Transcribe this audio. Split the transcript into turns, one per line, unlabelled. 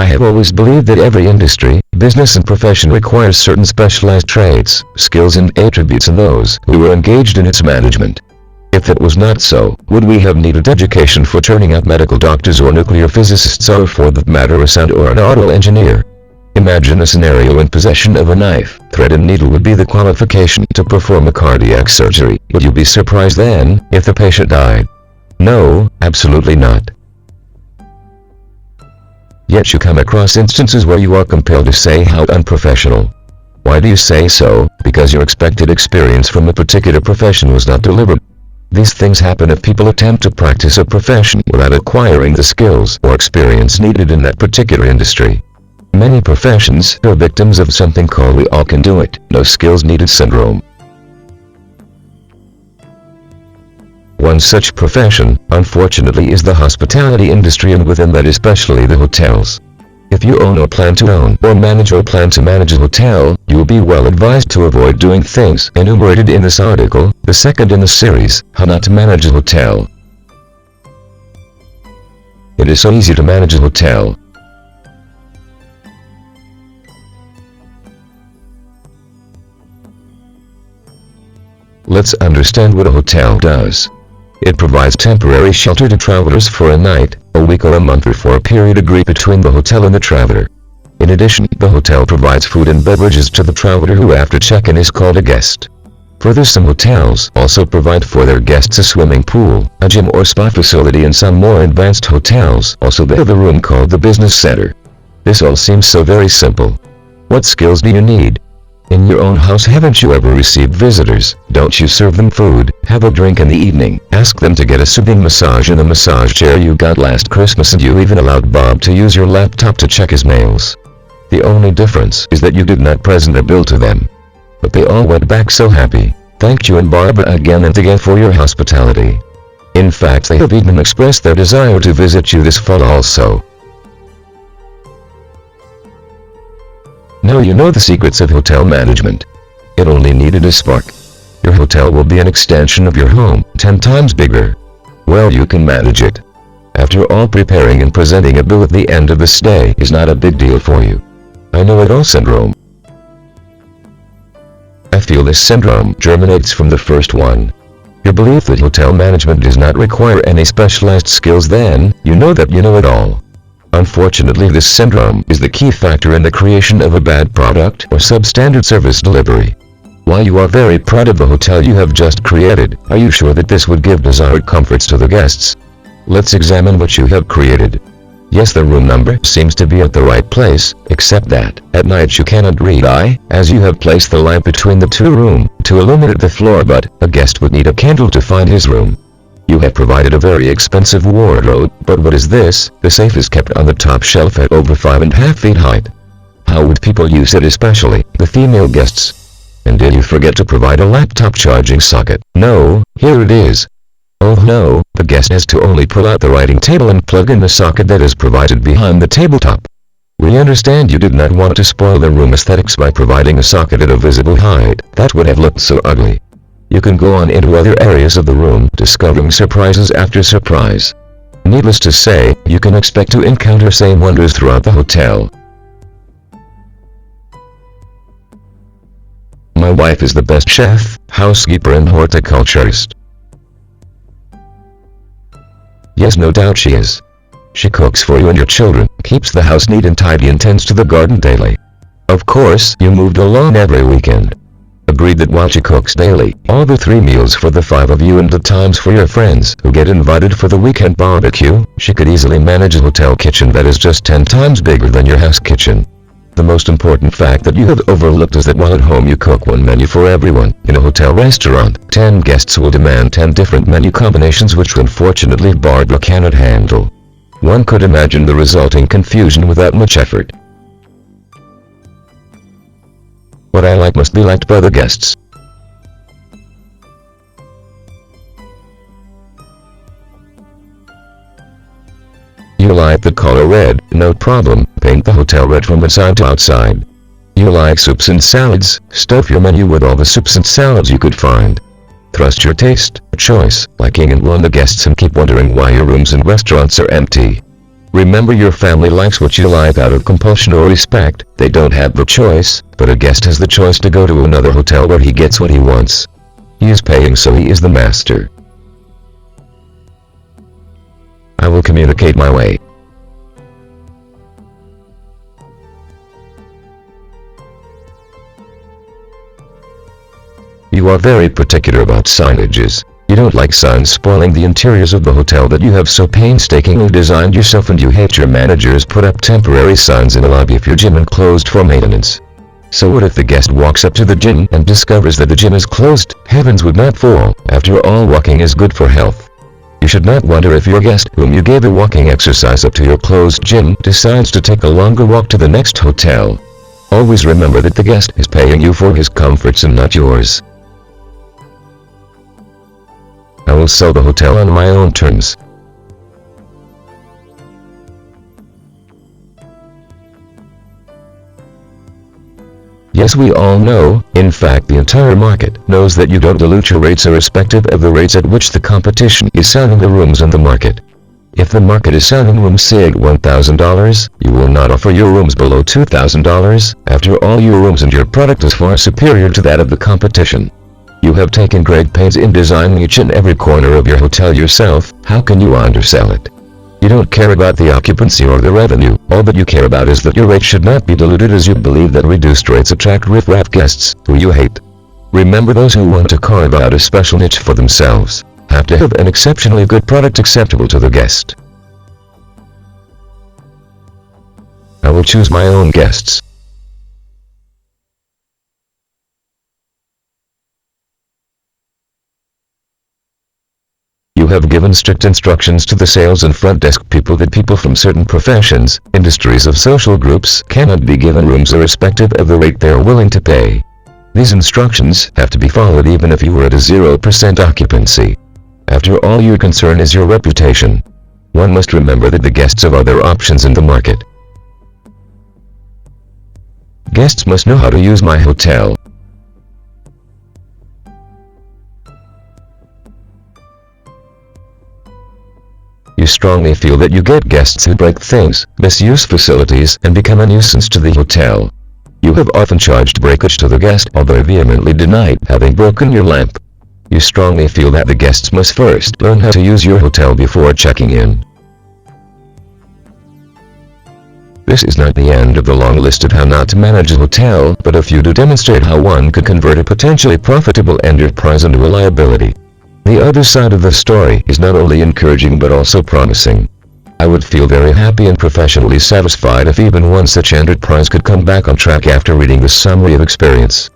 have always believed that every industry, business and profession requires certain specialized traits, skills and attributes in those who were engaged in its management. If it was not so, would we have needed education for turning out medical doctors or nuclear physicists or for that matter a sound or an auto engineer? Imagine a scenario when possession of a knife, thread and needle would be the qualification to perform a cardiac surgery. Would you be surprised then, if the patient died? No, absolutely not. Yet you come across instances where you are compelled to say how unprofessional. Why do you say so? Because your expected experience from a particular profession was not delivered. These things happen if people attempt to practice a profession without acquiring the skills or experience needed in that particular industry. Many professions are victims of something called "we all can do it, no skills needed" syndrome. One such profession, unfortunately, is the hospitality industry, and within that especially the hotels. If you own or plan to own or manage or plan to manage a hotel, you will be well advised to avoid doing things enumerated in this article, the second in the series, How Not to Manage a Hotel. It is so easy to manage a hotel. Let's understand what a hotel does. It provides temporary shelter to travelers for a night, a week or a month or for a period agreed between the hotel and the traveler. In addition, the hotel provides food and beverages to the traveler who after check-in is called a guest. Further, some hotels also provide for their guests a swimming pool, a gym or spa facility, and some more advanced hotels also have a room called the business center. This all seems so very simple. What skills do you need? In your own house, haven't you ever received visitors? Don't you serve them food, have a drink in the evening, ask them to get a soothing massage in the massage chair you got last Christmas, and you even allowed Bob to use your laptop to check his mails? The only difference is that you did not present a bill to them. But they all went back so happy. Thanked you and Barbara again and again for your hospitality. In fact, they have even expressed their desire to visit you this fall also. Now you know the secrets of hotel management. It only needed a spark. Your hotel will be an extension of your home, 10 times bigger. Well, you can manage it. After all, preparing and presenting a bill at the end of the stay is not a big deal for you. I know it all syndrome. I feel this syndrome germinates from the first one. Your belief that hotel management does not require any specialized skills, then you know that you know it all. Unfortunately, this syndrome is the key factor in the creation of a bad product or substandard service delivery. While you are very proud of the hotel you have just created, are you sure that this would give desired comforts to the guests? Let's examine what you have created. Yes, the room number seems to be at the right place, except that at night you cannot read as you have placed the lamp between the two rooms to illuminate the floor, but a guest would need a candle to find his room. You have provided a very expensive wardrobe, but what is this? The safe is kept on the top shelf at over 5.5 feet height. How would people use it, especially the female guests? And did you forget to provide a laptop charging socket? No, here it is. Oh no, the guest has to only pull out the writing table and plug in the socket that is provided behind the tabletop. We understand you did not want to spoil the room aesthetics by providing a socket at a visible height. That would have looked so ugly. You can go on into other areas of the room, discovering surprises after surprise. Needless to say, you can expect to encounter same wonders throughout the hotel. My wife is the best chef, housekeeper and horticulturist. Yes, no doubt she is. She cooks for you and your children, keeps the house neat and tidy, and tends to the garden daily. Of course, you moved alone every weekend. Agreed that while she cooks daily, all the 3 meals for the 5 of you and at times for your friends who get invited for the weekend barbecue, she could easily manage a hotel kitchen that is just 10 times bigger than your house kitchen. The most important fact that you have overlooked is that while at home you cook one menu for everyone, in a hotel restaurant, 10 guests will demand 10 different menu combinations, which unfortunately Barbara cannot handle. One could imagine the resulting confusion without much effort. What I like must be liked by the guests. You like the color red? No problem, paint the hotel red from inside to outside. You like soups and salads? Stuff your menu with all the soups and salads you could find. Trust your taste, choice, liking, and warn the guests and keep wondering why your rooms and restaurants are empty. Remember, your family likes what you like out of compulsion or respect. They don't have the choice, but a guest has the choice to go to another hotel where he gets what he wants. He is paying, so he is the master. I will communicate my way. You are very particular about signages. You don't like signs spoiling the interiors of the hotel that you have so painstakingly designed yourself, and you hate your managers put up temporary signs in the lobby of your gym and closed for maintenance. So what if the guest walks up to the gym and discovers that the gym is closed? Heavens would not fall. After all, walking is good for health. You should not wonder if your guest, whom you gave a walking exercise up to your closed gym, decides to take a longer walk to the next hotel. Always remember that the guest is paying you for his comforts and not yours. I will sell the hotel on my own terms. Yes, we all know, in fact the entire market knows, that you don't dilute your rates irrespective of the rates at which the competition is selling the rooms in the market. If the market is selling rooms, say, at $1,000, you will not offer your rooms below $2,000. After all, your rooms and your product is far superior to that of the competition. You have taken great pains in designing each and every corner of your hotel yourself. How can you undersell it? You don't care about the occupancy or the revenue. All that you care about is that your rate should not be diluted, as you believe that reduced rates attract riff-raff guests who you hate. Remember, those who want to carve out a special niche for themselves have to have an exceptionally good product acceptable to the guest. I will choose my own guests. You have given strict instructions to the sales and front desk people that people from certain professions, industries, of social groups cannot be given rooms irrespective of the rate they are willing to pay. These instructions have to be followed even if you were at a 0% occupancy. After all, your concern is your reputation. One must remember that the guests have other options in the market. Guests must know how to use my hotel. You strongly feel that you get guests who break things, misuse facilities, and become a nuisance to the hotel. You have often charged breakage to the guest, although vehemently denied having broken your lamp. You strongly feel that the guests must first learn how to use your hotel before checking in. This is not the end of the long list of how not to manage a hotel, but a few to demonstrate how one could convert a potentially profitable enterprise into a liability. The other side of the story is not only encouraging but also promising. I would feel very happy and professionally satisfied if even one such enterprise could come back on track after reading this summary of experience.